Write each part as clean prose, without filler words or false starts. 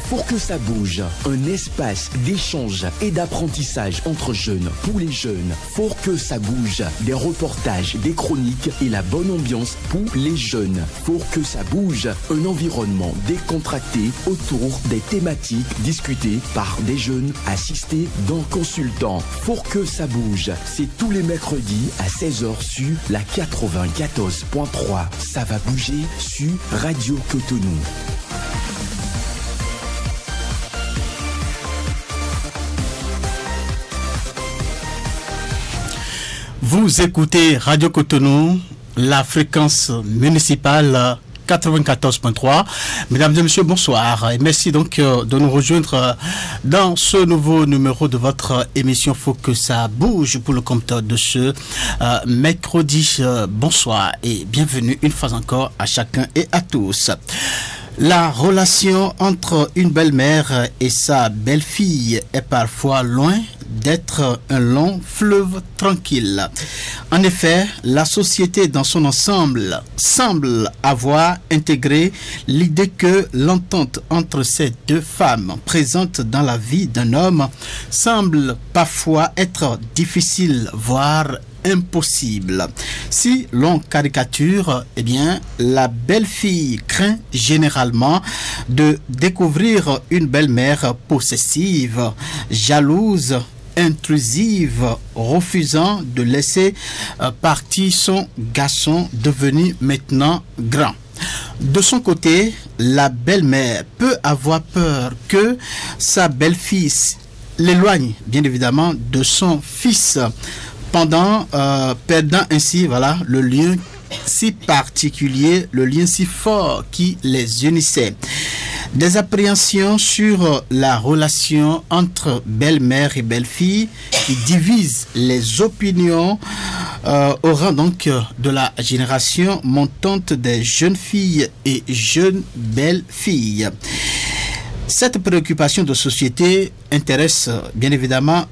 Pour que ça bouge, un espace d'échange et d'apprentissage entre jeunes, pour les jeunes. Pour que ça bouge, des reportages, des chroniques et la bonne ambiance pour les jeunes. Pour que ça bouge, un environnement décontracté autour des thématiques discutées par des jeunes assistés d'un consultant. Pour que ça bouge, c'est tous les mercredis à 16h sur la 94.3. Ça va bouger sur Radio Cotonou. Vous écoutez Radio Cotonou, la fréquence municipale 94.3. Mesdames et messieurs, bonsoir. Et merci donc de nous rejoindre dans ce nouveau numéro de votre émission Faut que ça bouge pour le compte de ce mercredi. Bonsoir et bienvenue une fois encore à chacun et à tous. La relation entre une belle-mère et sa belle-fille est parfois loin d'être un long fleuve tranquille. En effet, la société dans son ensemble semble avoir intégré l'idée que l'entente entre ces deux femmes présentes dans la vie d'un homme semble parfois être difficile, voire impossible. Si l'on caricature, eh bien, la belle-fille craint généralement de découvrir une belle-mère possessive, jalouse, intrusive, refusant de laisser partir son garçon devenu maintenant grand. De son côté, la belle-mère peut avoir peur que sa belle-fille l'éloigne, bien évidemment, de son fils, perdant ainsi le lien si particulier, le lien si fort qui les unissait. Des appréhensions sur la relation entre belle-mère et belle-fille qui divisent les opinions au rang donc de la génération montante des jeunes filles et jeunes belles-filles. Cette préoccupation de société intéresse bien évidemment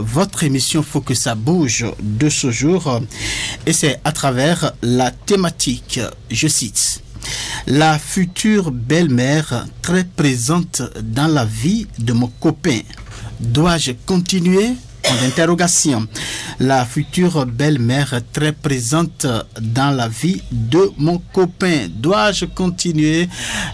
votre émission Faut que ça bouge de ce jour, et c'est à travers la thématique, je cite, la future belle-mère très présente dans la vie de mon copain. Dois-je continuer ? D'interrogation. La future belle-mère très présente dans la vie de mon copain. Dois-je continuer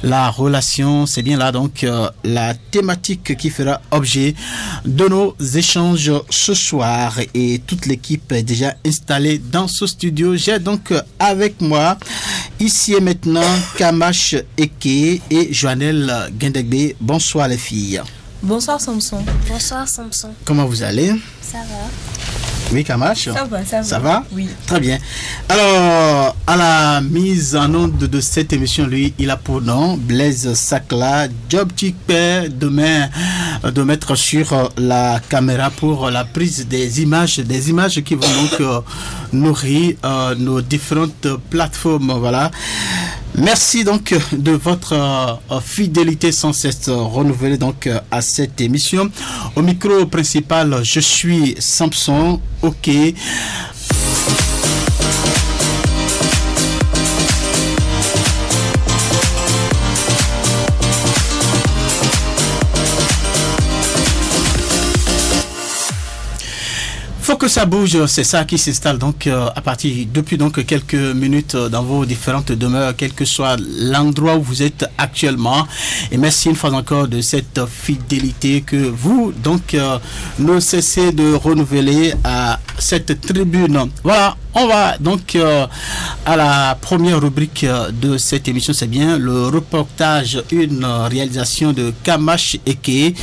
la relation? C'est bien là donc la thématique qui fera objet de nos échanges ce soir, et toute l'équipe est déjà installée dans ce studio. J'ai donc avec moi ici et maintenant Kamash Eke et Joannelle Gendegbe. Bonsoir les filles. Bonsoir Samson. Bonsoir Samson. Comment vous allez? Ça va. Oui, Kamash? Ça va. Ça va? Oui. Très bien. Alors, à la mise en onde de cette émission, lui, il a pour nom Blaise Sakla, job père demain de mettre sur la caméra pour la prise des images qui vont donc nourrir nos différentes plateformes. Voilà. Merci donc de votre fidélité sans cesse renouvelée donc à cette émission. Au micro principal, je suis Samson. Ok. Faut que ça bouge, c'est ça qui s'installe donc depuis donc quelques minutes dans vos différentes demeures, quel que soit l'endroit où vous êtes actuellement. Et merci une fois encore de cette fidélité que vous donc ne cessez de renouveler à cette tribune. Voilà, on va donc à la première rubrique de cette émission, c'est bien le reportage, une réalisation de Kamash Eke.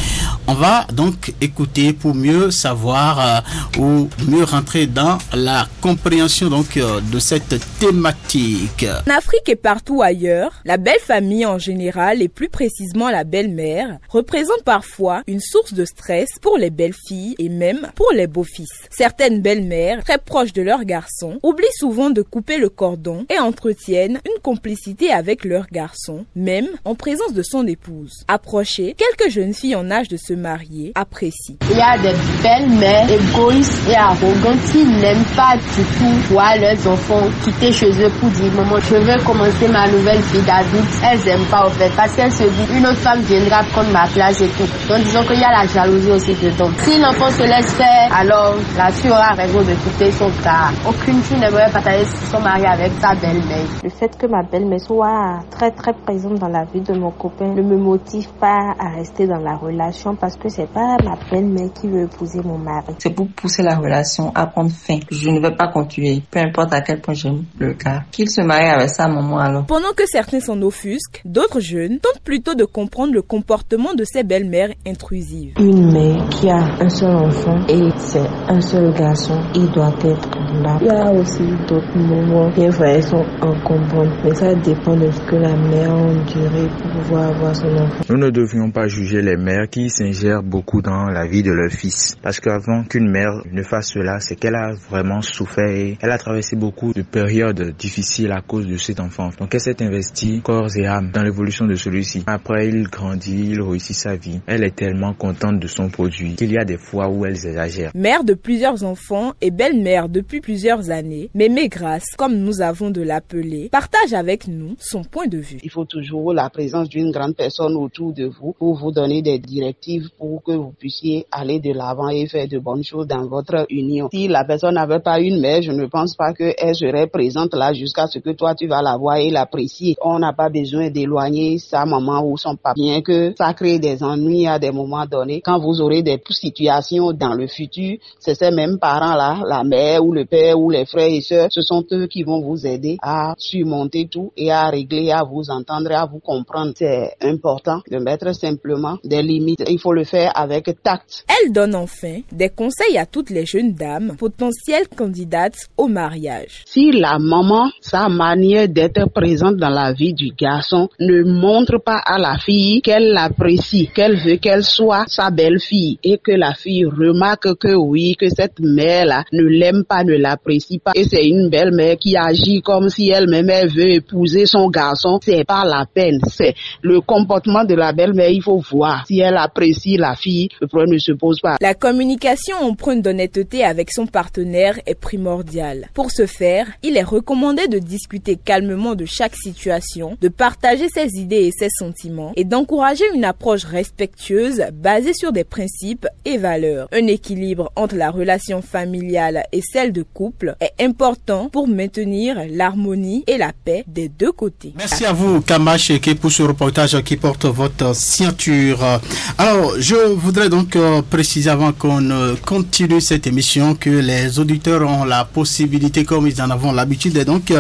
On va donc écouter pour mieux savoir ou mieux rentrer dans la compréhension donc de cette thématique. En Afrique et partout ailleurs, la belle famille en général et plus précisément la belle-mère représente parfois une source de stress pour les belles filles et même pour les beaux-fils. Certaines belles-mères très proches de leurs garçons garçons oublient souvent de couper le cordon et entretiennent une complicité avec leur garçon, même en présence de son épouse. Approchées, quelques jeunes filles en âge de se marier apprécient. Il y a des belles-mères égoïstes et arrogantes qui n'aiment pas du tout voir leurs enfants quitter chez eux pour dire maman, je veux commencer ma nouvelle vie d'adulte. Elles n'aiment pas au fait parce qu'elles se disent une autre femme viendra prendre ma place et tout. Donc disons qu'il y a la jalousie aussi dedans. Si l'enfant se laisse faire, alors la fille aura raison de quitter son gars. Aucune fille n'aimerait partager son mari avec sa belle-mère. Le fait que ma belle-mère soit très présente dans la vie de mon copain ne me motive pas à rester dans la relation parce que c'est pas ma belle-mère qui veut épouser mon mari. C'est pour pousser la relation à prendre fin. Je ne vais pas continuer, peu importe à quel point j'aime le gars. Qu'il se marie avec sa maman alors. Pendant que certains s'en offusquent, d'autres jeunes tentent plutôt de comprendre le comportement de ces belles-mères intrusives. Une mère qui a un seul enfant et c'est un seul garçon, il doit être là. Il y a aussi d'autres moments où les frères sont encombrants, mais ça dépend de ce que la mère a enduré pour pouvoir avoir son enfant. Nous ne devrions pas juger les mères qui s'ingèrent beaucoup dans la vie de leur fils. Parce qu'avant qu'une mère ne fasse cela, c'est qu'elle a vraiment souffert et elle a traversé beaucoup de périodes difficiles à cause de cet enfant. Donc elle s'est investie corps et âme dans l'évolution de celui-ci. Après, il grandit, il réussit sa vie. Elle est tellement contente de son produit qu'il y a des fois où elle exagère. Mère de plusieurs enfants et belle-mère depuis plusieurs années, Mémé Grace, comme nous avons de l'appeler, partage avec nous son point de vue. Il faut toujours la présence d'une grande personne autour de vous pour vous donner des directives pour que vous puissiez aller de l'avant et faire de bonnes choses dans votre union. Si la personne n'avait pas une mère, je ne pense pas qu'elle serait présente là jusqu'à ce que toi tu vas la voir et l'apprécier. On n'a pas besoin d'éloigner sa maman ou son papa, bien que ça crée des ennuis à des moments donnés. Quand vous aurez des situations dans le futur, c'est ces mêmes parents-là, la mère ou le père ou les frères et sœurs, ce sont eux qui vont vous aider à surmonter tout et à régler, à vous entendre, à vous comprendre. C'est important de mettre simplement des limites. Il faut le faire avec tact. Elle donne enfin des conseils à toutes les jeunes dames potentielles candidates au mariage. Si la maman, sa manière d'être présente dans la vie du garçon ne montre pas à la fille qu'elle l'apprécie, qu'elle veut qu'elle soit sa belle-fille et que la fille remarque que oui, que cette mère-là ne l'aime pas, ne l'apprécie pas et c'est une belle-mère qui agit comme si elle-même elle veut épouser son garçon, c'est pas la peine. C'est le comportement de la belle-mère, il faut voir. Si elle apprécie la fille, le problème ne se pose pas. La communication empreinte d'honnêteté avec son partenaire est primordiale. Pour ce faire, il est recommandé de discuter calmement de chaque situation, de partager ses idées et ses sentiments et d'encourager une approche respectueuse basée sur des principes et valeurs. Un équilibre entre la relation familiale et celle de couple est important pour maintenir l'harmonie et la paix des deux côtés. Merci à vous, Kamash, pour ce reportage qui porte votre signature. Alors, je voudrais donc préciser avant qu'on continue cette émission que les auditeurs ont la possibilité, comme ils en ont l'habitude, donc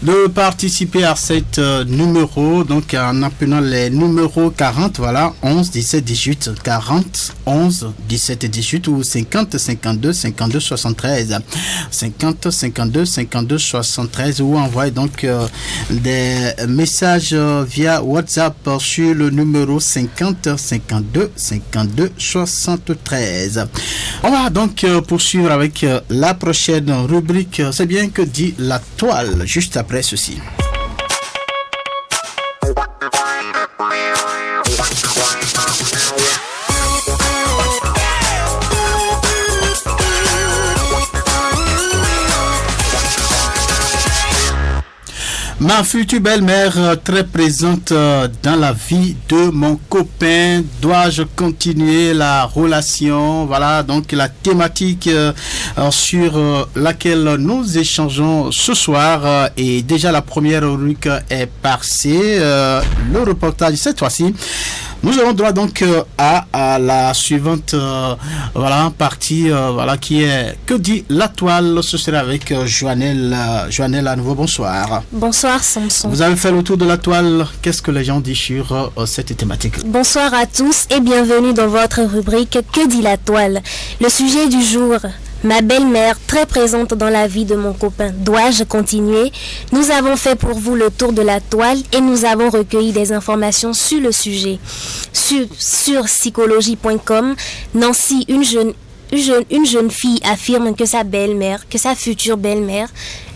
de participer à cette numéro, donc en appelant les numéros 40, voilà, 11 17 18, 40 11 17 18 ou 50 52 52 73, 50 52 52 73 ou envoyez donc des messages via WhatsApp sur le numéro 50 52 52 73. On va donc poursuivre avec la prochaine rubrique. C'est bien que dit la toile juste après ceci. Ma future belle-mère très présente dans la vie de mon copain. Dois-je continuer la relation? Voilà donc la thématique sur laquelle nous échangeons ce soir. Et déjà la première rubrique est passée. Le reportage cette fois-ci. Nous aurons droit donc à la suivante voilà partie voilà qui est que dit la toile. Ce sera avec Joannelle. Joannelle à nouveau, bonsoir. Bonsoir Samson. Vous avez fait le tour de la toile. Qu'est-ce que les gens disent sur cette thématique? Bonsoir à tous et bienvenue dans votre rubrique Que dit la toile? Le sujet du jour: ma belle-mère très présente dans la vie de mon copain. Dois-je continuer? Nous avons fait pour vous le tour de la toile et nous avons recueilli des informations sur le sujet. Sur psychologie.com, Nancy, une jeune une jeune fille affirme que sa belle-mère, que sa future belle-mère,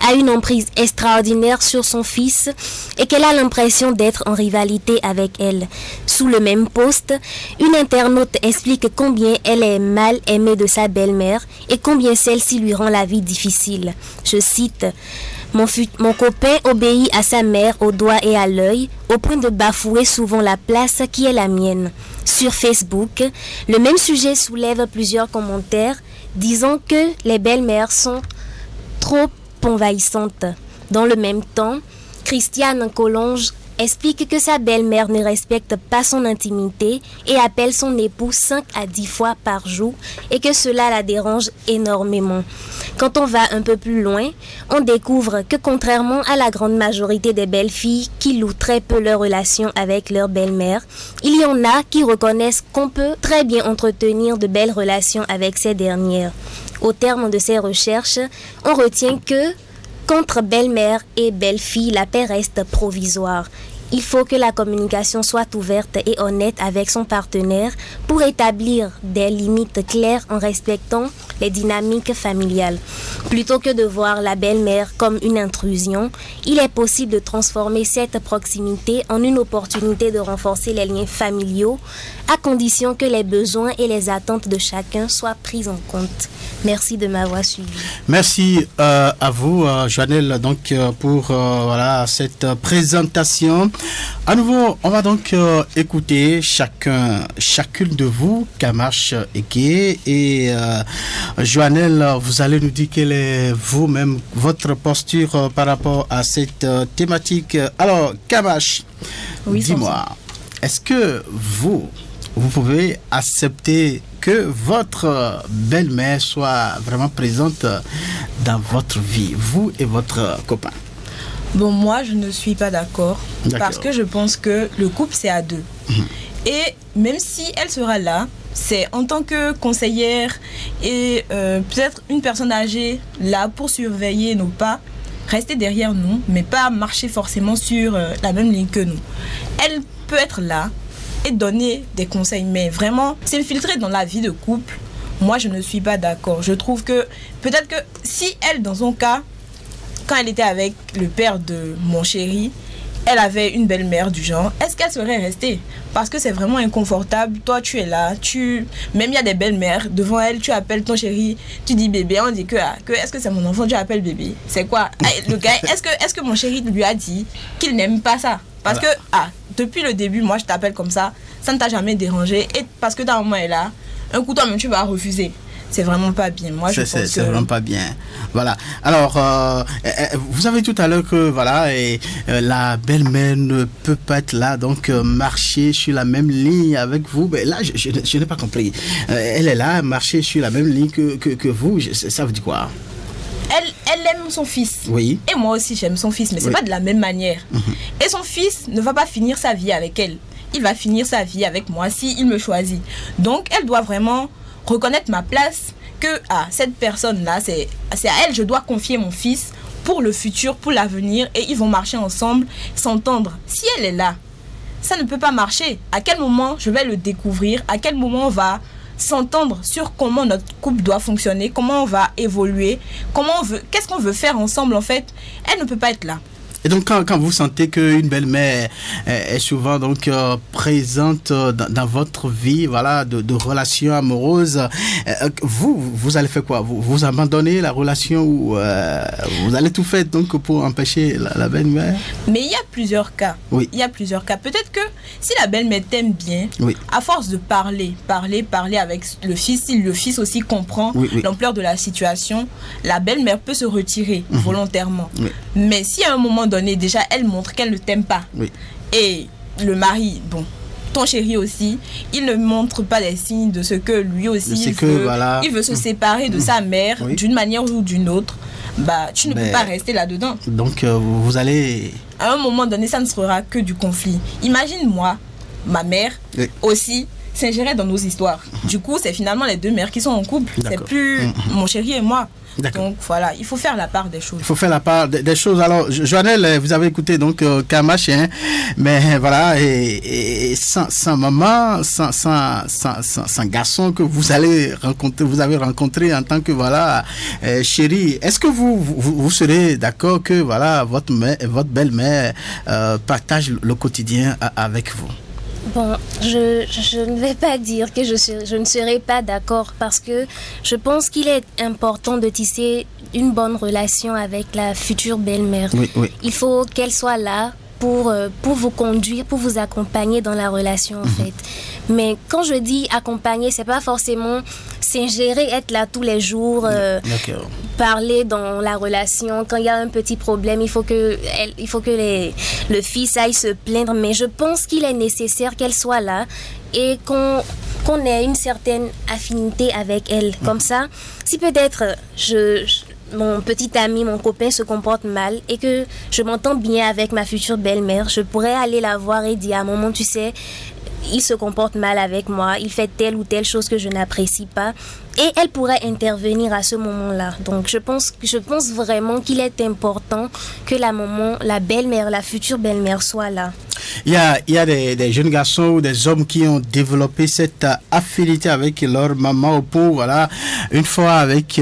a une emprise extraordinaire sur son fils et qu'elle a l'impression d'être en rivalité avec elle. Sous le même post, une internaute explique combien elle est mal aimée de sa belle-mère et combien celle-ci lui rend la vie difficile. Je cite: mon copain obéit à sa mère au doigt et à l'œil, au point de bafouer souvent la place qui est la mienne. Sur Facebook, le même sujet soulève plusieurs commentaires disant que les belles-mères sont trop envahissantes. Dans le même temps, Christiane Collonge explique que sa belle-mère ne respecte pas son intimité et appelle son époux 5 à 10 fois par jour et que cela la dérange énormément. Quand on va un peu plus loin, on découvre que contrairement à la grande majorité des belles filles qui louent très peu leur relation avec leur belle-mère, il y en a qui reconnaissent qu'on peut très bien entretenir de belles relations avec ces dernières. Au terme de ces recherches, on retient que qu'entre belle-mère et belle-fille, la paix reste provisoire. Il faut que la communication soit ouverte et honnête avec son partenaire pour établir des limites claires en respectant les dynamiques familiales. Plutôt que de voir la belle-mère comme une intrusion, il est possible de transformer cette proximité en une opportunité de renforcer les liens familiaux à condition que les besoins et les attentes de chacun soient pris en compte. Merci de m'avoir suivi. Merci à vous, Joannelle, donc pour voilà, cette présentation. À nouveau, on va donc écouter chacune de vous, Kamash et Gué, et Joannelle, vous allez nous dire quelle est vous-même votre posture par rapport à cette thématique. Alors, Kamash, oui, dis-moi, est-ce que vous pouvez accepter que votre belle-mère soit vraiment présente dans votre vie, vous et votre copain? Bon, moi, je ne suis pas d'accord. Parce que je pense que le couple, c'est à deux. Et même si elle sera là, c'est en tant que conseillère et peut-être une personne âgée là pour surveiller nos pas, rester derrière nous, mais pas marcher forcément sur la même ligne que nous. Elle peut être là et donner des conseils, mais vraiment s'infiltrer dans la vie de couple, moi, je ne suis pas d'accord. Je trouve que peut-être que si elle, dans son cas, quand elle était avec le père de mon chéri, elle avait une belle-mère du genre, est-ce qu'elle serait restée? Parce que c'est vraiment inconfortable. Toi, tu es là, même il y a des belles-mères, devant elle, tu appelles ton chéri, tu dis bébé, on dit que est-ce que c'est mon enfant, tu appelles bébé? C'est quoi? Le gars, est-ce que mon chéri lui a dit qu'il n'aime pas ça? Parce que, depuis le début, moi, je t'appelle comme ça ne t'a jamais dérangé. Et parce que ta maman est là, un coup, toi-même, tu vas refuser. C'est vraiment pas bien. Moi, je pense que c'est vraiment pas bien. Voilà. Alors, vous avez tout à l'heure que voilà, la belle-mère ne peut pas être là, donc marcher sur la même ligne avec vous. Mais là, je n'ai pas compris. Elle est là, marcher sur la même ligne que vous. Ça veut dire quoi? Elle aime son fils. Oui. Et moi aussi, j'aime son fils, mais c'est pas de la même manière. Et son fils ne va pas finir sa vie avec elle. Il va finir sa vie avec moi s'il me choisit. Donc, elle doit vraiment reconnaître ma place, que cette personne-là, c'est à elle, je dois confier mon fils pour le futur, pour l'avenir, et ils vont marcher ensemble, s'entendre. Si elle est là, ça ne peut pas marcher. À quel moment je vais le découvrir? À quel moment on va s'entendre sur comment notre couple doit fonctionner, comment on va évoluer, qu'est-ce qu'on veut faire ensemble en fait? Elle ne peut pas être là. Et donc, quand vous sentez qu'une belle-mère est souvent donc présente dans votre vie, voilà, de relations amoureuses, vous allez faire quoi? Vous abandonnez la relation ou vous allez tout faire donc pour empêcher la belle-mère? Mais il y a plusieurs cas. Oui. Il y a plusieurs cas. Peut-être que si la belle-mère t'aime bien, oui, à force de parler avec le fils, si le fils aussi comprend l'ampleur de la situation, la belle-mère peut se retirer volontairement. Oui. Mais si à un moment donné, déjà, elle montre qu'elle ne t'aime pas. Oui. Et le mari, bon, ton chéri aussi, il ne montre pas les signes de ce que lui aussi il veut se séparer de sa mère d'une manière ou d'une autre. Bah, tu ne peux pas rester là-dedans. Donc, vous allez... À un moment donné, ça ne sera que du conflit. Imagine-moi, ma mère aussi, s'ingérer dans nos histoires. Du coup, c'est finalement les deux mères qui sont en couple. C'est plus mon chéri et moi. Donc voilà, il faut faire la part des choses. Il faut faire la part des choses. Alors, Joannelle, vous avez écouté donc Kamash, hein, mais voilà, et sans maman, sans garçon que vous avez rencontré en tant que voilà chéri, est-ce que vous serez d'accord que voilà votre belle-mère partage le quotidien avec vous? Bon, je ne vais pas dire que je ne serai pas d'accord parce que je pense qu'il est important de tisser une bonne relation avec la future belle-mère. Oui. Il faut qu'elle soit là pour vous conduire, pour vous accompagner dans la relation en fait. Mais quand je dis accompagner, c'est pas forcément s'ingérer, être là tous les jours, parler dans la relation. Quand il y a un petit problème, il faut que le fils aille se plaindre. Mais je pense qu'il est nécessaire qu'elle soit là et qu'on ait une certaine affinité avec elle. Comme ça, si peut-être mon petit ami, mon copain se comporte mal et que je m'entends bien avec ma future belle-mère, je pourrais aller la voir et dire à maman, tu sais, il se comporte mal avec moi, il fait telle ou telle chose que je n'apprécie pas, et elle pourrait intervenir à ce moment-là. Donc je pense vraiment qu'il est important que la belle-mère, la future belle-mère soit là. Il y a des jeunes garçons ou des hommes qui ont développé cette affinité avec leur maman au point, voilà, une fois avec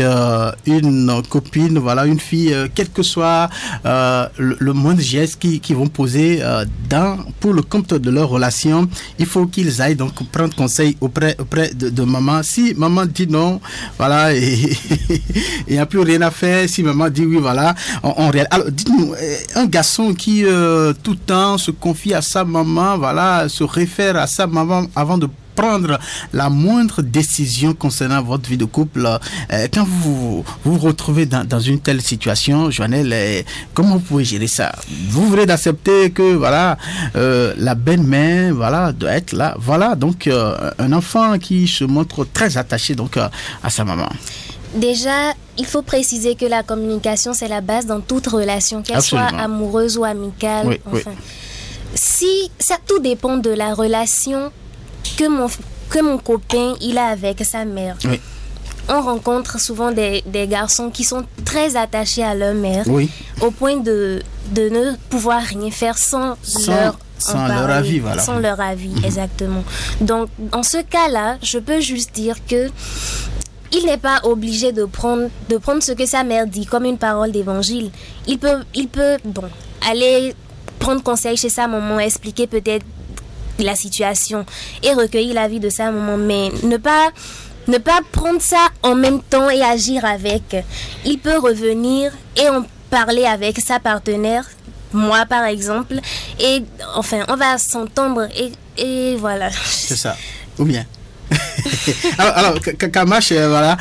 une copine, voilà, une fille, quel que soit le moindre geste qu'ils vont poser pour le compte de leur relation, il faut qu'ils aillent donc prendre conseil auprès de maman. Si maman dit non, voilà, et il n'y a plus rien à faire. Si maman dit oui, voilà, on réalise. Alors, dites-nous, un garçon qui tout le temps se confie à sa maman, voilà, se réfère à sa maman avant de prendre la moindre décision concernant votre vie de couple, quand vous vous retrouvez dans une telle situation, Joannelle, comment vous pouvez gérer ça? Vous venez d'accepter que voilà, la belle-mère, voilà, doit être là, voilà, donc un enfant qui se montre très attaché donc à sa maman. Déjà, il faut préciser que la communication, c'est la base dans toute relation, qu'elle soit amoureuse ou amicale. Oui, enfin. Si ça, tout dépend de la relation que mon copain il a avec sa mère. Oui. On rencontre souvent des garçons qui sont très attachés à leur mère, au point de ne pouvoir rien faire sans leur avis, voilà. Sans leur avis, exactement. Donc, dans ce cas-là, je peux juste dire que il n'est pas obligé de prendre ce que sa mère dit comme une parole d'évangile. Il peut aller prendre conseil chez sa maman, expliquer peut-être la situation et recueillir l'avis de sa maman, mais ne pas prendre ça en même temps et agir avec. Il peut revenir et en parler avec sa partenaire, moi par exemple, et enfin on va s'entendre et voilà. C'est ça, ou bien alors Kamash, voilà,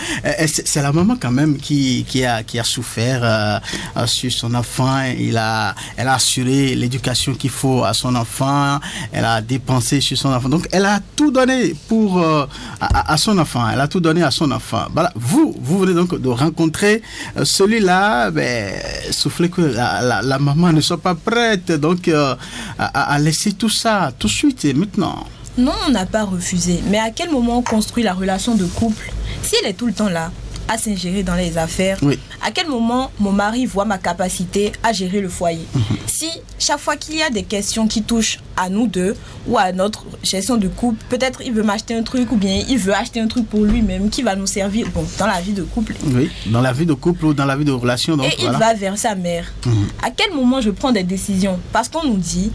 c'est la maman quand même qui a souffert sur son enfant. Elle a assuré l'éducation qu'il faut à son enfant. Elle a dépensé sur son enfant. Donc elle a tout donné pour à son enfant. Elle a tout donné à son enfant. Voilà, vous venez donc de rencontrer celui-là. Soufflez que la maman ne soit pas prête donc à laisser tout ça tout de suite et maintenant. Non, on n'a pas refusé. Mais à quel moment on construit la relation de couple? Si elle est tout le temps là, à s'ingérer dans les affaires, à quel moment mon mari voit ma capacité à gérer le foyer? Si chaque fois qu'il y a des questions qui touchent à nous deux ou à notre gestion de couple, peut-être il veut m'acheter un truc ou bien il veut acheter un truc pour lui-même qui va nous servir dans la vie de couple. Oui, dans la vie de couple ou dans la vie de relation. Donc, il va vers sa mère. À quel moment je prends des décisions? Parce qu'on nous dit,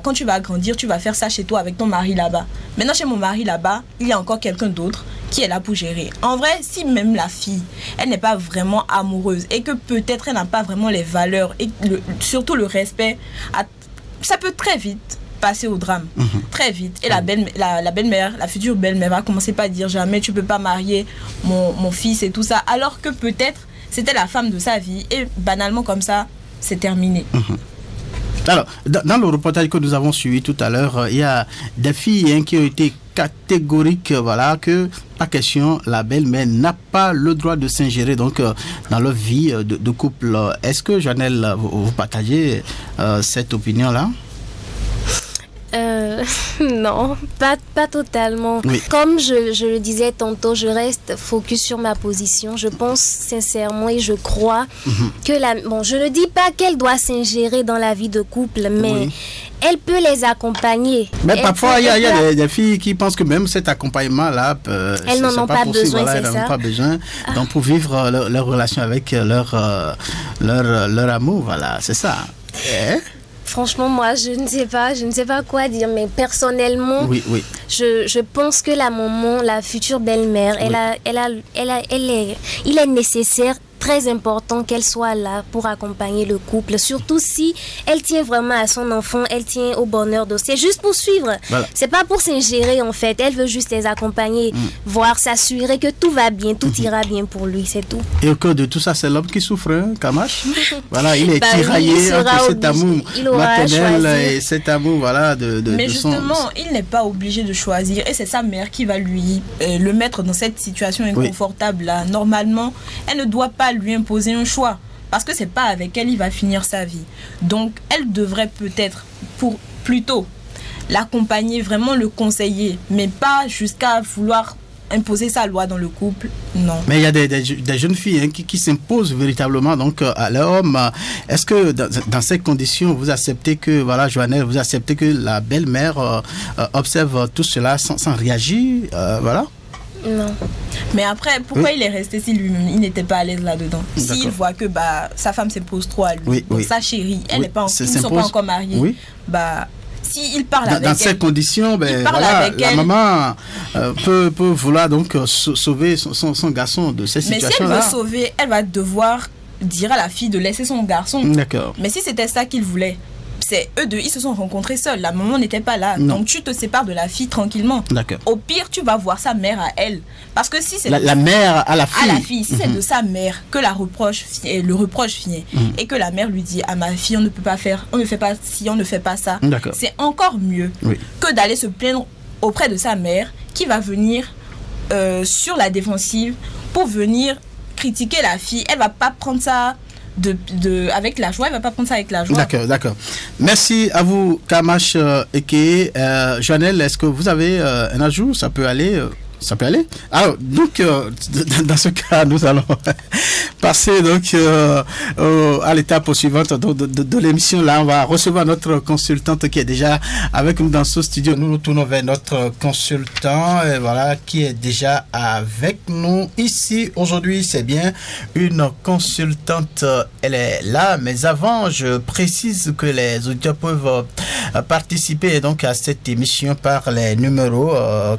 quand tu vas grandir, tu vas faire ça chez toi avec ton mari là-bas. Maintenant, chez mon mari là-bas, il y a encore quelqu'un d'autre qui est là pour gérer. En vrai, si même la fille, elle n'est pas vraiment amoureuse et que peut-être elle n'a pas vraiment les valeurs et surtout le respect, ça peut très vite passer au drame. Très vite. Et la belle-mère, la future belle-mère va commencer par dire jamais tu peux pas marier mon fils et tout ça, alors que peut-être c'était la femme de sa vie et banalement comme ça, c'est terminé. Alors, dans le reportage que nous avons suivi tout à l'heure, il y a des filles qui ont été catégoriques, voilà, que pas question, la belle-mère n'a pas le droit de s'ingérer donc dans leur vie de couple. Est-ce que, Joannelle, vous partagez cette opinion-là? Non, pas totalement. Oui. Comme je le disais tantôt, je reste focus sur ma position. Je pense sincèrement et je crois que je ne dis pas qu'elle doit s'ingérer dans la vie de couple, mais elle peut les accompagner. Mais parfois, il y a des filles qui pensent que même cet accompagnement-là, elles n'en ont pas besoin, elles n'en ont pas besoin. Donc, pour vivre leur relation avec leur amour, voilà, c'est ça. Franchement, moi, je ne sais pas quoi dire, mais personnellement, je pense que la maman, la future belle-mère, il est nécessaire, très important qu'elle soit là pour accompagner le couple, surtout si elle tient vraiment à son enfant, elle tient au bonheur de... C'est juste pour suivre, c'est pas pour s'ingérer en fait, elle veut juste les accompagner, voir, s'assurer que tout va bien, tout ira bien pour lui, c'est tout. Et au cœur de tout ça, c'est l'homme qui souffre, hein, Kamash. Voilà, il est tiraillé entre cet amour maternel et cet amour, voilà, Mais justement, il n'est pas obligé de choisir, et c'est sa mère qui va lui le mettre dans cette situation inconfortable là. Normalement, elle ne doit pas lui imposer un choix parce que c'est pas avec elle il va finir sa vie. Donc elle devrait peut-être plutôt l'accompagner, vraiment le conseiller, mais pas jusqu'à vouloir imposer sa loi dans le couple, non. Mais il y a des jeunes filles qui s'imposent véritablement donc à l'homme. Est-ce que dans ces conditions, vous acceptez que, voilà, Joannelle, vous acceptez que la belle-mère observe tout cela sans réagir, voilà? Non. Mais après, pourquoi il est resté si lui-même il n'était pas à l'aise là-dedans? S'il voit que sa femme s'impose trop à lui, sa chérie, elle n'est pas, ils ne sont pas encore mariés, s'il parle avec elle. Dans ces conditions, la maman peut vouloir donc sauver son garçon de ces situations-là. Mais si elle veut sauver, elle va devoir dire à la fille de laisser son garçon. D'accord. Mais si c'était ça qu'il voulait, c'est eux deux, ils se sont rencontrés seuls. La maman n'était pas là. Non. Donc tu te sépares de la fille tranquillement. D'accord. Au pire, tu vas voir sa mère à elle. Parce que si c'est la mère à la fille. À la fille. Si c'est de sa mère que le reproche vient et que la mère lui dit à ma fille, on ne peut pas faire, on ne fait pas ci, on ne fait pas ça. C'est encore mieux que d'aller se plaindre auprès de sa mère qui va venir sur la défensive pour venir critiquer la fille. Elle va pas prendre ça avec la joie, elle va pas prendre ça avec la joie. D'accord. Merci à vous, Kamash Eke. Joannelle, est-ce que vous avez un ajout? Ça peut aller Alors, donc, dans ce cas, nous allons passer donc à l'étape suivante de l'émission. Là, on va recevoir notre consultante qui est déjà avec nous dans ce studio. Nous nous tournons vers notre consultant, qui est déjà avec nous ici. Aujourd'hui, c'est bien une consultante. Elle est là, mais avant, je précise que les auditeurs peuvent participer donc à cette émission par les numéros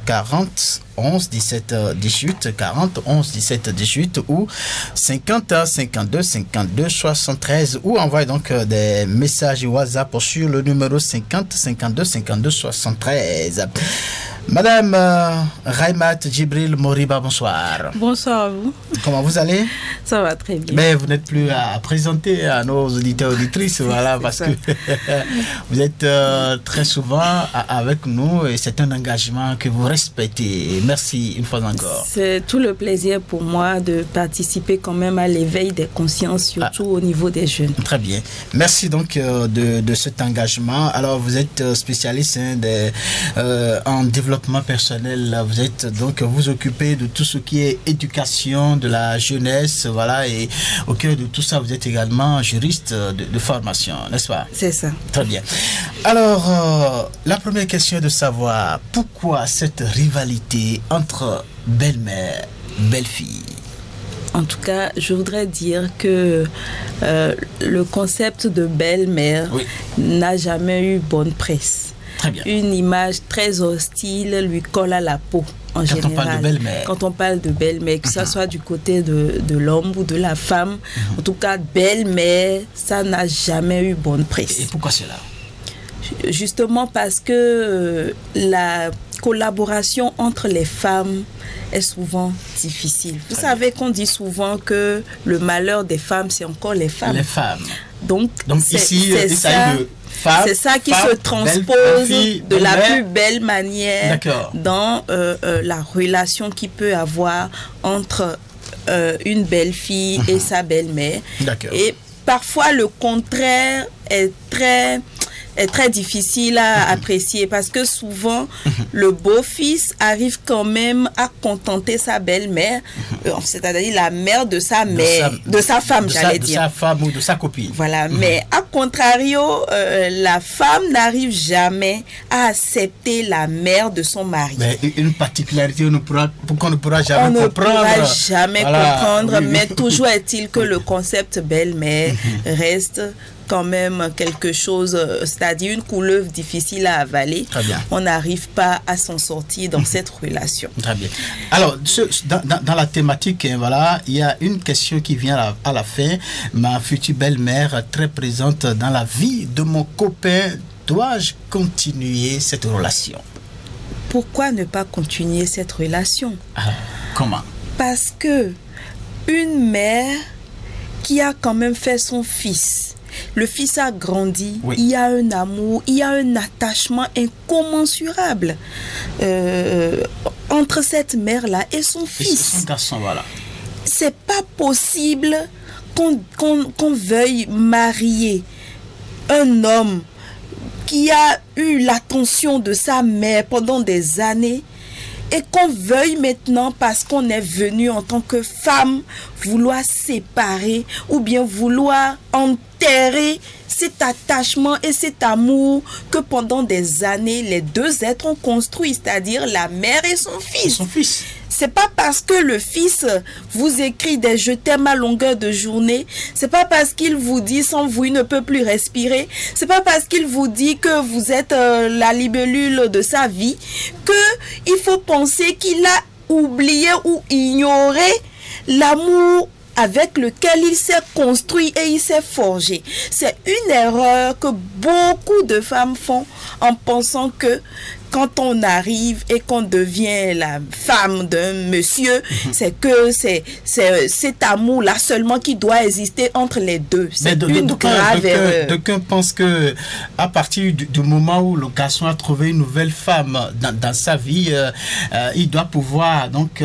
40 11 17 18 40 11 17 18 ou 50 52 52 73 ou envoyez donc des messages WhatsApp sur le numéro 50 52 52 73. Madame Raimat Djibril Moriba, bonsoir. Bonsoir à vous. Comment vous allez? Ça va très bien. Mais vous n'êtes plus à présenter à nos auditeurs et auditrices, parce que vous êtes très souvent avec nous et c'est un engagement que vous respectez. Merci une fois encore. C'est tout le plaisir pour moi de participer quand même à l'éveil des consciences, surtout au niveau des jeunes. Très bien. Merci donc de cet engagement. Alors vous êtes spécialiste en développement personnel, vous occupez de tout ce qui est éducation de la jeunesse, et au cœur de tout ça, vous êtes également juriste de formation, n'est-ce pas? C'est ça. Très bien. Alors, la première question est de savoir pourquoi cette rivalité entre belle-mère, belle-fille? En tout cas, je voudrais dire que le concept de belle-mère n'a jamais eu bonne presse. Une image très hostile lui colle à la peau en général. Quand on parle de belle-mère, que ce soit du côté de l'homme ou de la femme, en tout cas, belle-mère, ça n'a jamais eu bonne presse. Et pourquoi cela? Justement parce que la collaboration entre les femmes est souvent difficile. Vous savez qu'on dit souvent que le malheur des femmes, c'est encore les femmes. Les femmes. Donc ici, c'est ça qui se transpose de la plus belle manière dans la relation qu'il peut avoir entre une belle-fille et sa belle-mère. Et parfois, le contraire est très est très difficile à apprécier parce que souvent le beau-fils arrive quand même à contenter sa belle-mère, c'est-à-dire la mère de sa mère, de sa femme, j'allais dire. De sa femme ou de sa copine. Voilà, mais à contrario, la femme n'arrive jamais à accepter la mère de son mari. Mais une particularité qu'on ne pourra jamais comprendre. On ne pourra jamais comprendre, mais toujours est-il que le concept belle-mère reste quand même quelque chose, c'est-à-dire une couleuvre difficile à avaler. On n'arrive pas à s'en sortir dans cette relation. Très bien. Alors, dans la thématique, voilà, il y a une question qui vient à la fin. Ma future belle-mère, très présente dans la vie de mon copain, dois-je continuer cette relation? Pourquoi ne pas continuer cette relation? Comment? Parce que une mère qui a quand même fait son fils, le fils a grandi, il y a un amour, il y a un attachement incommensurable entre cette mère-là et son fils. Son garçon, voilà. C'est pas possible qu'on veuille marier un homme qui a eu l'attention de sa mère pendant des années et qu'on veuille maintenant, parce qu'on est venu en tant que femme, vouloir séparer ou bien vouloir enterrer cet attachement et cet amour que pendant des années les deux êtres ont construit, c'est-à-dire la mère et son fils. C'est pas parce que le fils vous écrit des je t'aime à longueur de journée, c'est pas parce qu'il vous dit sans vous il ne peut plus respirer, c'est pas parce qu'il vous dit que vous êtes la libellule de sa vie que il faut penser qu'il a oublié ou ignoré l'amour avec lequel il s'est construit et il s'est forgé. C'est une erreur que beaucoup de femmes font en pensant que quand on arrive et qu'on devient la femme d'un monsieur, c'est que c'est cet amour-là seulement qui doit exister entre les deux. C'est une grave erreur. D'aucuns pensent que à partir du moment où le garçon a trouvé une nouvelle femme dans sa vie, il doit pouvoir donc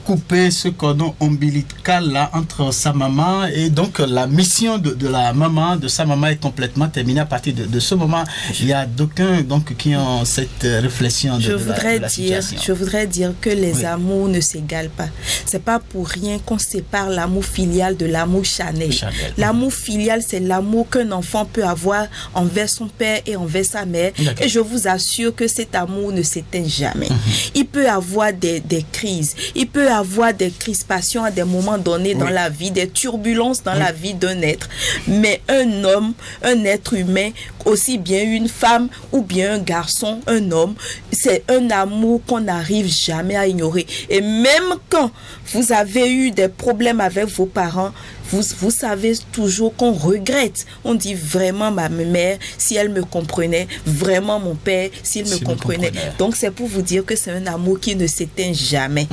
couper ce cordon ombilical là entre sa maman et donc la mission de la maman, de sa maman est complètement terminée à partir de ce moment. Il y a d'aucuns donc qui ont cette réflexion de la situation. Je voudrais dire que les amours ne s'égalent pas. C'est pas pour rien qu'on sépare l'amour filial de l'amour charnel. L'amour filial, c'est l'amour qu'un enfant peut avoir envers son père et envers sa mère. Et je vous assure que cet amour ne s'éteint jamais. Il peut avoir des crises, il peut avoir des crispations à des moments donnés dans la vie, des turbulences dans la vie d'un être. Mais un homme, un être humain, aussi bien une femme ou bien un garçon, un homme, c'est un amour qu'on n'arrive jamais à ignorer. Et même quand vous avez eu des problèmes avec vos parents, vous savez toujours qu'on regrette. On dit vraiment ma mère, si elle me comprenait, vraiment mon père, s'il me comprenait. Donc c'est pour vous dire que c'est un amour qui ne s'éteint jamais.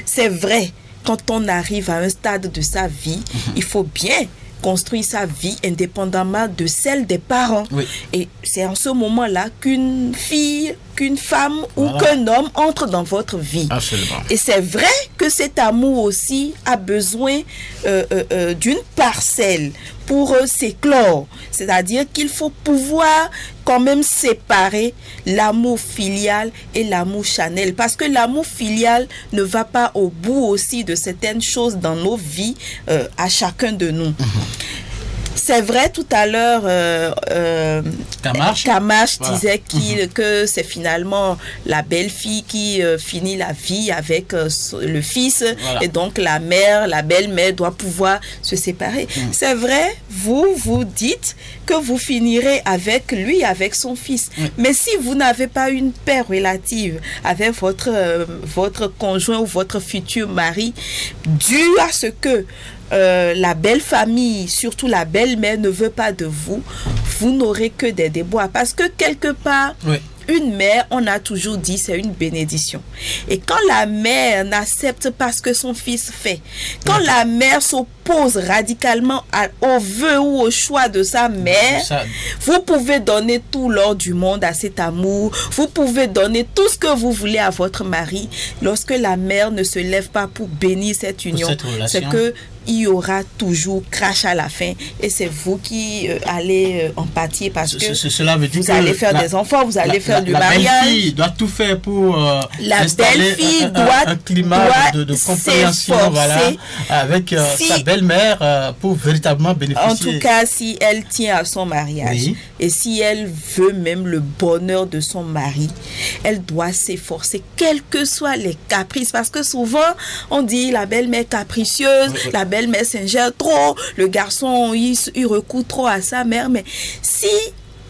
C'est vrai, quand on arrive à un stade de sa vie, il faut bien construire sa vie indépendamment de celle des parents. Et c'est en ce moment-là qu'une fille, qu'une femme ou qu'un homme entre dans votre vie. Et c'est vrai que cet amour aussi a besoin d'une parcelle pour s'éclore. C'est-à-dire qu'il faut pouvoir quand même séparer l'amour filial et l'amour charnel. Parce que l'amour filial ne va pas au bout aussi de certaines choses dans nos vies à chacun de nous. C'est vrai, tout à l'heure, Kamash disait que c'est finalement la belle-fille qui finit la vie avec le fils. Et donc la mère, la belle-mère doit pouvoir se séparer. C'est vrai, vous dites que vous finirez avec lui, avec son fils. Mais si vous n'avez pas une paix relative avec votre conjoint ou votre futur mari, dû à ce que la belle famille, surtout la belle-mère, ne veut pas de vous, vous n'aurez que des déboires. Parce que quelque part, une mère, on a toujours dit, c'est une bénédiction. Et quand la mère n'accepte pas ce que son fils fait, quand la mère s'oppose radicalement au vœu ou au choix de sa mère, vous pouvez donner tout l'or du monde à cet amour, vous pouvez donner tout ce que vous voulez à votre mari. Lorsque la mère ne se lève pas pour bénir cette union, c'est que il y aura toujours crash à la fin et c'est vous qui allez en pâtir parce que cela veut dire vous allez faire des enfants, vous allez faire du mariage. La belle-fille doit tout faire pour la belle-fille doit un climat de compréhension avec sa belle-mère pour véritablement bénéficier. En tout cas, si elle tient à son mariage et si elle veut même le bonheur de son mari, elle doit s'efforcer, quels que soient les caprices, parce que souvent on dit la belle-mère capricieuse, la belle-mère s'ingère trop, le garçon il recourt trop à sa mère, mais si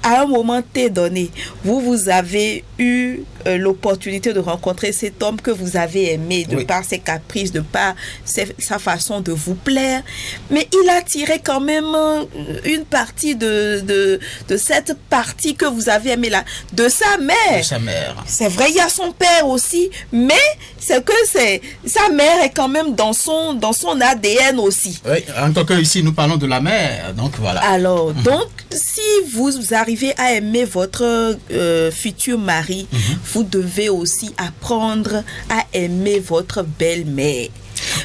à un moment T donné, vous avez eu l'opportunité de rencontrer cet homme que vous avez aimé de par ses caprices, de par sa façon de vous plaire, mais il a tiré quand même une partie de cette partie que vous avez aimée là, de sa mère. De sa mère. C'est vrai, il y a son père aussi, mais c'est que sa mère est quand même dans son ADN aussi. Oui, en tant que ici nous parlons de la mère, donc voilà. Alors, donc, si vous arrivez à aimer votre futur mari, vous devez aussi apprendre à aimer votre belle-mère.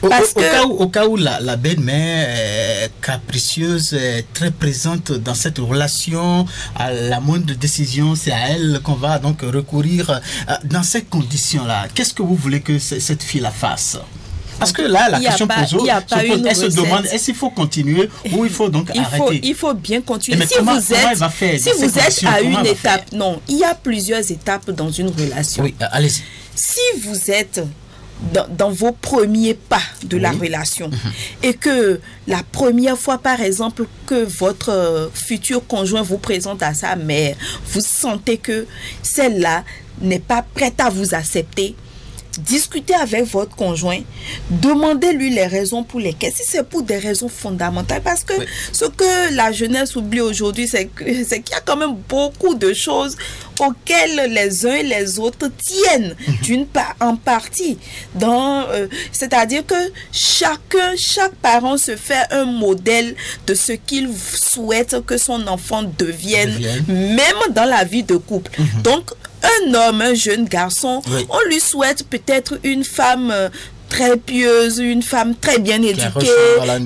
Au cas où la belle-mère est capricieuse, est très présente dans cette relation, à la moindre décision, c'est à elle qu'on va donc recourir. Dans ces conditions-là, qu'est-ce que vous voulez que cette fille-là fasse? Parce que là, la question posée, elle se demande, est-ce qu'il faut continuer ou il faut donc arrêter? Il faut bien continuer. Mais comment elle va faire? Si vous êtes à une étape, non, il y a plusieurs étapes dans une relation. Oui, allez-y. Si vous êtes dans vos premiers pas de la relation et que la première fois, par exemple, que votre futur conjoint vous présente à sa mère, vous sentez que celle-là n'est pas prête à vous accepter, discutez avec votre conjoint, demandez-lui les raisons pour lesquelles, si c'est pour des raisons fondamentales, parce que ce que la jeunesse oublie aujourd'hui, c'est qu'il y a quand même beaucoup de choses auxquelles les uns et les autres tiennent en partie. C'est-à-dire que chaque parent se fait un modèle de ce qu'il souhaite que son enfant devienne, même dans la vie de couple. Donc, un homme, un jeune garçon, on lui souhaite peut-être une femme très pieuse, une femme très bien éduquée,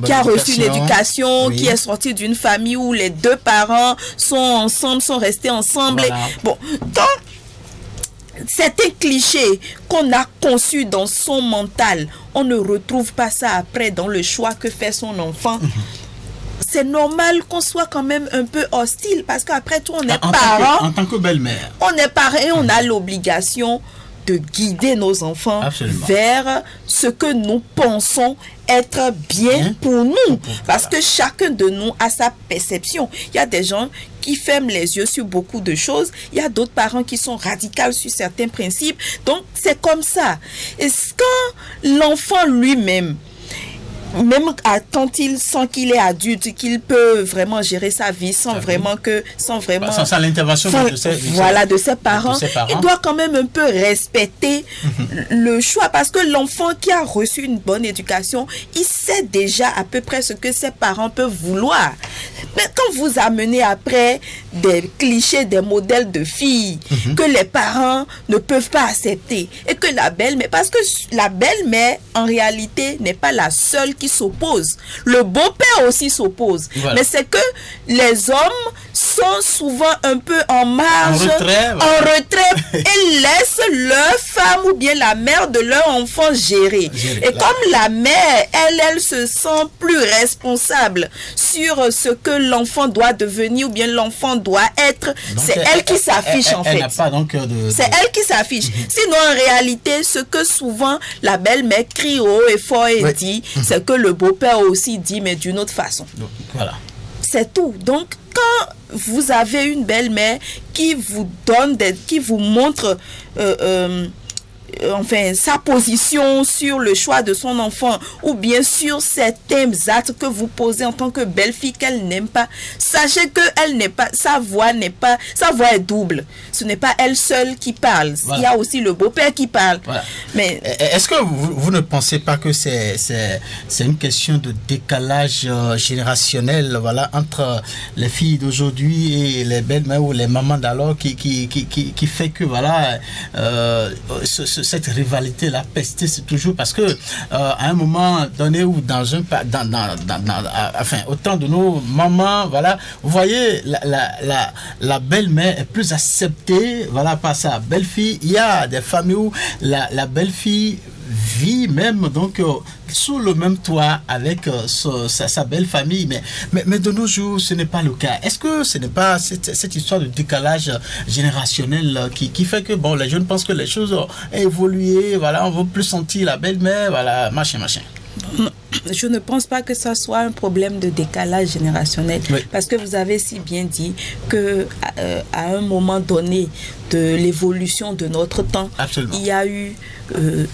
qui a reçu une éducation, qui est sortie d'une famille où les deux parents sont ensemble, sont restés ensemble. Bon, donc, certains clichés qu'on a conçus dans son mental, on ne retrouve pas ça après dans le choix que fait son enfant. C'est normal qu'on soit quand même un peu hostile parce qu'après tout, on est parents. En tant que belle-mère. On est parents et on a l'obligation de guider nos enfants vers ce que nous pensons être bien pour nous. Parce que chacun de nous a sa perception. Il y a des gens qui ferment les yeux sur beaucoup de choses. Il y a d'autres parents qui sont radicaux sur certains principes. Donc, c'est comme ça. Et quand l'enfant lui-même, même quand il sent qu'il est adulte, qu'il peut vraiment gérer sa vie sans l'intervention de ses parents, il doit quand même un peu respecter le choix, parce que l'enfant qui a reçu une bonne éducation, il sait déjà à peu près ce que ses parents peuvent vouloir. Mais quand vous amenez après des clichés, des modèles de filles que les parents ne peuvent pas accepter, et que la belle-mère, parce que la belle-mère en réalité n'est pas la seule qui s'oppose. Le beau-père aussi s'oppose. Mais c'est que les hommes sont souvent un peu en marge, en retrait et laissent leur femme ou bien la mère de leur enfant gérer. Et comme la mère, elle se sent plus responsable sur ce que l'enfant doit devenir ou bien l'enfant doit être, c'est elle qui s'affiche en fait. C'est elle qui s'affiche. Sinon, en réalité, ce que souvent la belle-mère crie haut et fort et dit, c'est que le beau-père aussi dit, mais d'une autre façon. Voilà. C'est tout. Donc, quand vous avez une belle-mère qui vous donne, qui vous montre sa position sur le choix de son enfant, ou bien sur certains actes que vous posez en tant que belle-fille qu'elle n'aime pas, sachez que elle n'est pas, sa voix est double. Ce n'est pas elle seule qui parle. Il y a aussi le beau-père qui parle. Mais est-ce que vous ne pensez pas que c'est une question de décalage générationnel, entre les filles d'aujourd'hui et les belles-mères ou les mamans d'alors qui fait que cette rivalité-là persiste toujours parce que à un moment donné ou dans un enfin autant de nos mamans, voilà, vous voyez la belle-mère est plus acceptée, voilà, par sa belle-fille. Il y a des familles où la belle-fille vit même donc sous le même toit avec sa belle famille, mais de nos jours ce n'est pas le cas. Est-ce que ce n'est pas cette histoire de décalage générationnel qui fait que bon, les jeunes pensent que les choses ont évolué, voilà, on ne veut plus sentir la belle-mère, voilà, machin. Je ne pense pas que ça soit un problème de décalage générationnel, oui. Parce que vous avez si bien dit que à un moment donné de l'évolution de notre temps, absolument, il y a eu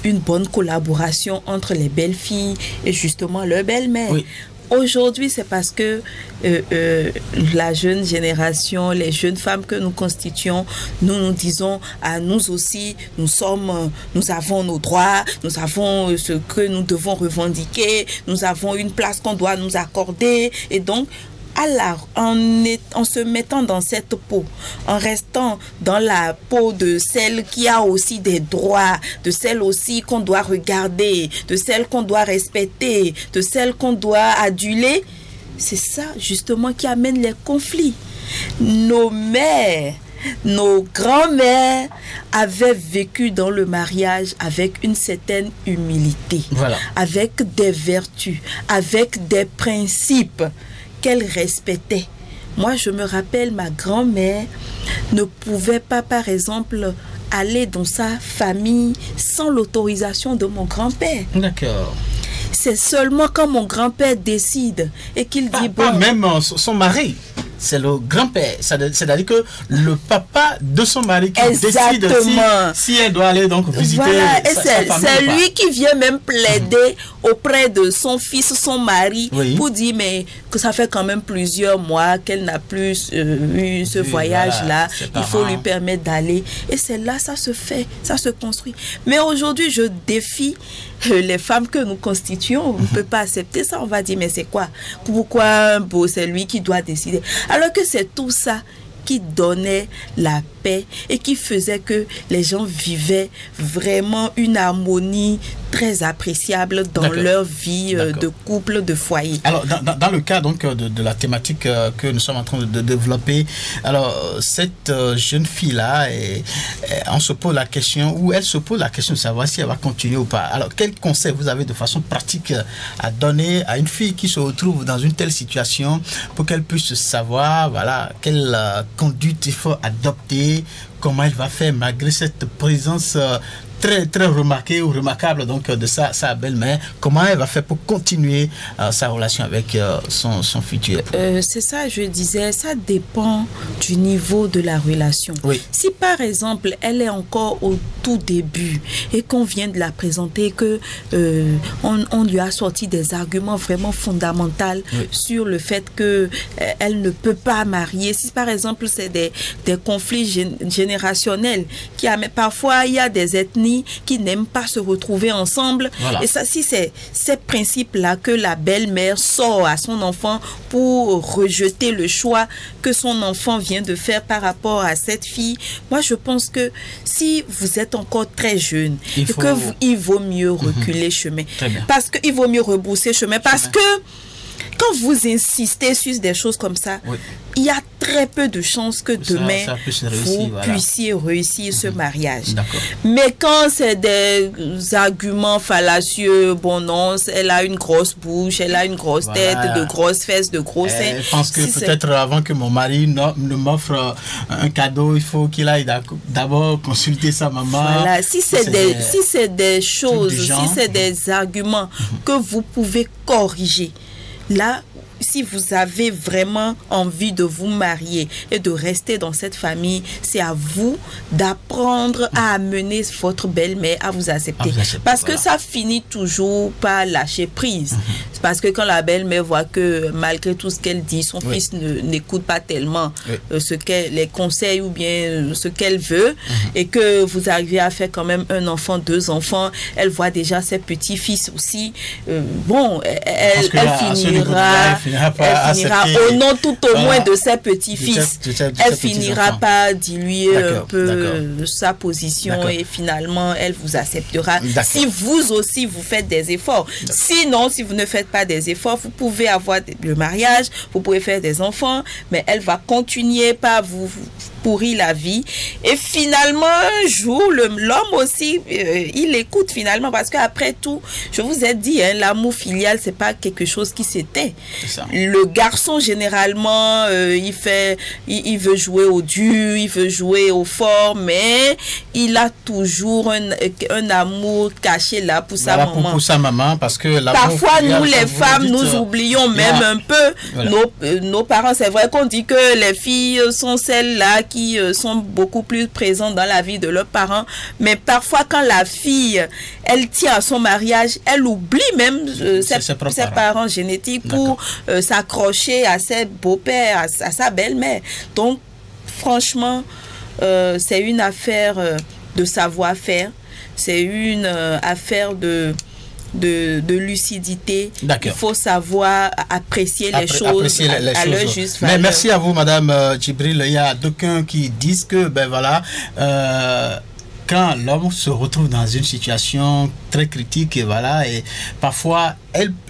une bonne collaboration entre les belles-filles et justement leurs belles-mères. Oui. Aujourd'hui, c'est parce que la jeune génération, les jeunes femmes que nous constituons, nous disons à nous aussi, nous avons nos droits, nous avons ce que nous devons revendiquer, nous avons une place qu'on doit nous accorder, et donc en se mettant dans cette peau, en restant dans la peau de celle qui a aussi des droits, de celle aussi qu'on doit regarder, de celle qu'on doit respecter, de celle qu'on doit aduler, c'est ça justement qui amène les conflits. Nos mères, nos grands-mères avaient vécu dans le mariage avec une certaine humilité, voilà, avec des vertus, avec des principes qu'elle respectait. Moi, je me rappelle, ma grand-mère ne pouvait pas, par exemple, aller dans sa famille sans l'autorisation de mon grand-père. D'accord. C'est seulement quand mon grand-père décide et qu'il dit... Pas même son mari. C'est le grand-père, c'est-à-dire que le papa de son mari qui décide si elle doit aller donc visiter, voilà. Et c'est lui qui vient même plaider auprès de son fils, son mari, oui, pour dire mais que ça fait quand même plusieurs mois qu'elle n'a plus eu ce voyage-là, voilà, il faut lui permettre d'aller. Et c'est là, ça se fait, ça se construit. Mais aujourd'hui, je défie les femmes que nous constituons, on ne peut pas accepter ça. On va dire, mais c'est quoi? Pourquoi c'est lui qui doit décider? Alors que c'est tout ça qui donnait la paix et qui faisait que les gens vivaient vraiment une harmonie très appréciable dans leur vie de couple, de foyer. Alors, dans le cas donc de la thématique que nous sommes en train de développer, alors cette jeune fille-là, on se pose la question, ou elle se pose la question de savoir si elle va continuer ou pas. Alors, quel conseil vous avez de façon pratique à donner à une fille qui se retrouve dans une telle situation pour qu'elle puisse savoir, voilà, quelle conduite il faut adopter, comment elle va faire malgré cette présence très remarquée ou remarquable donc de sa belle-mère, comment elle va faire pour continuer sa relation avec son futur? C'est ça, je disais, ça dépend du niveau de la relation. Oui. Si par exemple elle est encore au tout début et qu'on vient de la présenter, que on lui a sorti des arguments vraiment fondamentaux, oui, sur le fait que elle ne peut pas marier, si par exemple c'est des conflits générationnels parfois il y a des ethnies qui n'aiment pas se retrouver ensemble, voilà, et ça, si c'est ces principes-là que la belle-mère sort à son enfant pour rejeter le choix que son enfant vient de faire par rapport à cette fille, moi je pense que si vous êtes encore très jeune, il vaut mieux reculer chemin, parce qu'il vaut mieux rebrousser chemin, parce que quand vous insistez sur des choses comme ça, oui, il y a très peu de chances que demain vous puissiez réussir ce mariage. Mais quand c'est des arguments fallacieux, bon non, elle a une grosse bouche, elle a une grosse tête, de grosses fesses, de gros seins. Je pense que peut-être avant que mon mari ne m'offre un cadeau, il faut qu'il aille d'abord consulter sa maman. Voilà, si c'est des choses, si c'est des arguments que vous pouvez corriger, là, si vous avez vraiment envie de vous marier et de rester dans cette famille, c'est à vous d'apprendre à amener votre belle-mère à vous accepter. Parce que ça finit toujours par lâcher prise. parce que quand la belle-mère voit que malgré tout ce qu'elle dit, son fils n'écoute pas tellement les conseils ou bien ce qu'elle veut, et que vous arrivez à faire quand même un enfant, 2 enfants, elle voit déjà ses petits-fils aussi, elle finira au nom tout au moins de ses petits-fils, elle finira par diluer un peu sa position, et finalement elle vous acceptera si vous aussi vous faites des efforts. Sinon, si vous ne faites pas des efforts, vous pouvez avoir le mariage, vous pouvez faire des enfants, mais elle va continuer par vous pourrir la vie, et finalement un jour l'homme aussi il écoute finalement, parce qu'après tout, je vous ai dit, l'amour filial, c'est pas quelque chose qui s'éteint. Le garçon généralement il veut jouer au dur, il veut jouer au fort, mais il a toujours un amour caché là pour sa maman. Pour sa maman, parce que parfois nous les femmes nous oublions même un peu nos parents. C'est vrai qu'on dit que les filles sont celles-là qui sont beaucoup plus présentes dans la vie de leurs parents, mais parfois quand la fille elle tient à son mariage, elle oublie même ses parents génétiques pour s'accrocher à ses beaux-pères, à sa belle-mère. Donc franchement c'est une affaire de savoir-faire, c'est une affaire de lucidité. Il faut savoir apprécier les choses à leur juste valeur. Mais merci à vous, Madame Djibril. Il y a d'aucuns qui disent que quand l'homme se retrouve dans une situation très critique, et parfois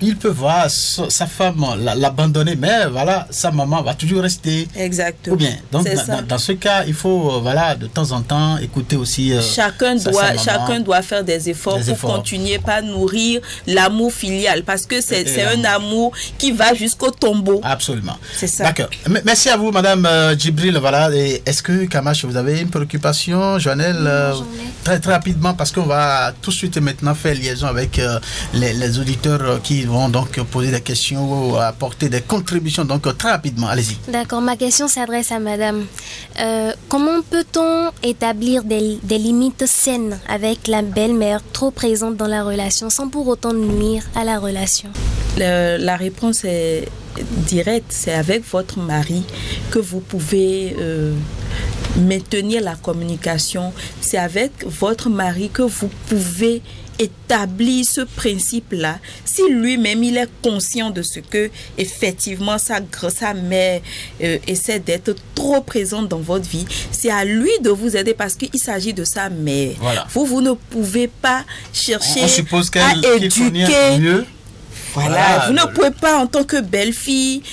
il peut voir sa femme l'abandonner, mais sa maman va toujours rester. Exactement. Ou bien, donc dans ce cas, il faut de temps en temps écouter aussi. Chacun doit faire des efforts pour continuer par nourrir l'amour filial, parce que c'est un amour qui va jusqu'au tombeau. Absolument. C'est ça. D'accord. Merci à vous, Madame Djibril. Est-ce que Kamash, vous avez une préoccupation, Joannelle? Très très rapidement, parce qu'on va tout de suite maintenant faire liaison avec les auditeurs qui vont donc poser des questions ou apporter des contributions. Donc très rapidement, allez-y. D'accord, ma question s'adresse à Madame. Comment peut-on établir des limites saines avec la belle-mère trop présente dans la relation sans pour autant nuire à la relation? La réponse est directe, c'est avec votre mari que vous pouvez maintenir la communication. C'est avec votre mari que vous pouvez établir ce principe-là. Si lui-même il est conscient de ce que effectivement sa mère essaie d'être trop présente dans votre vie, c'est à lui de vous aider, parce qu'il s'agit de sa mère. Vous ne pouvez pas chercher à éduquer mieux. Voilà, vous ne pouvez pas en tant que belle-fille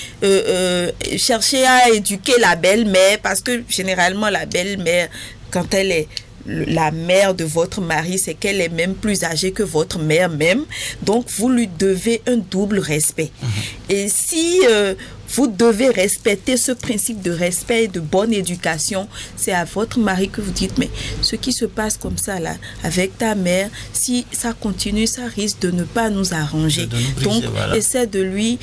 chercher à éduquer la belle-mère, parce que généralement la belle-mère, quand elle est la mère de votre mari, c'est qu'elle est même plus âgée que votre mère même. Donc vous lui devez un double respect. Et si vous devez respecter ce principe de respect et de bonne éducation, c'est à votre mari que vous dites, mais ce qui se passe comme ça là avec ta mère, si ça continue, ça risque de ne pas nous arranger. Donc essaie de lui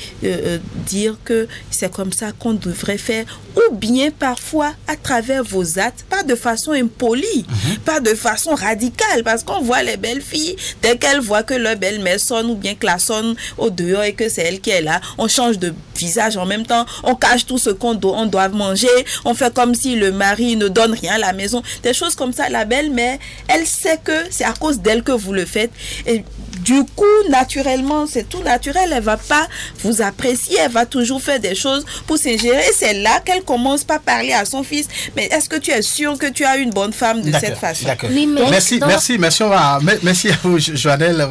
dire que c'est comme ça qu'on devrait faire, ou bien parfois à travers vos actes, pas de façon impolie, pas de façon radicale, parce qu'on voit les belles filles, dès qu'elles voient que leur belle-mère sonne, ou bien que la sonne au dehors et que c'est elle qui est là, on change de visage en même temps, on cache tout ce qu'on doit manger, on fait comme si le mari ne donne rien à la maison, des choses comme ça. La belle-mère, elle sait que c'est à cause d'elle que vous le faites, et du coup, naturellement, c'est tout naturel, elle va pas vous apprécier, elle va toujours faire des choses pour s'ingérer. C'est là qu'elle commence par parler à son fils, mais est-ce que tu es sûr que tu as une bonne femme de cette façon? Oui, merci à vous, Joannelle.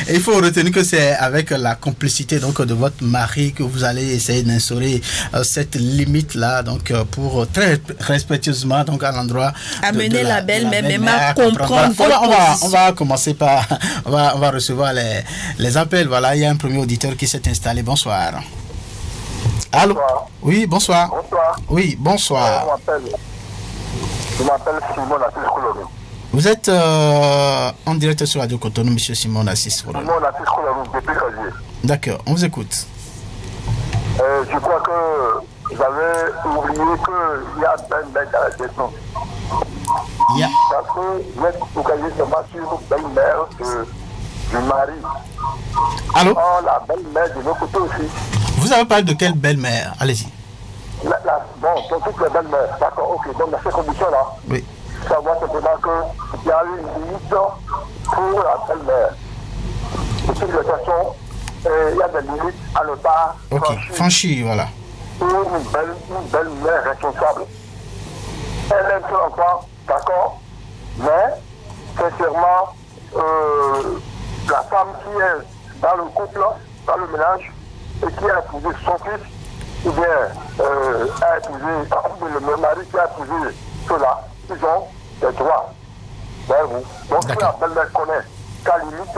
Il faut retenir que c'est avec la complicité donc de votre mari que vous allez essayer d'instaurer cette limite là, donc pour très respectueusement donc à l'endroit amener la belle-mère même à comprendre votre on va commencer par on va recevoir les appels. Il y a un premier auditeur qui s'est installé. Bonsoir. Allô? Bonsoir. Oui, bonsoir. Bonsoir. Oui, bonsoir. Je m'appelle Simon Assis Koulonou. Vous êtes en direct sur Radio Cotonou, monsieur Simon Assis Koulonou. Simon Assis Koulonou, depuis janvier. D'accord, on vous écoute. Je crois que j'avais oublié qu'il y a un mec à la question. Parce que vous êtes focalisé seulement sur une belle-mère du mari. Allô? Or, la belle-mère de l'autre côté aussi. Vous avez parlé de quelle belle-mère? Allez-y. Bon, pour toutes les belles-mères. D'accord, ok. Donc, dans ces conditions-là, oui. Savoir simplement qu'il y a une limite pour la belle-mère. De toute façon, il y a des limites à ne pas franchir, voilà. Pour une belle-mère responsable. Elle aime son enfant, d'accord, mais sincèrement, la femme qui est dans le couple, dans le ménage, et qui a épousé son fils, ou bien a épousé le mari qui a épousé cela, ils ont des droits. Donc si la belle-mère connaît qu'à limite,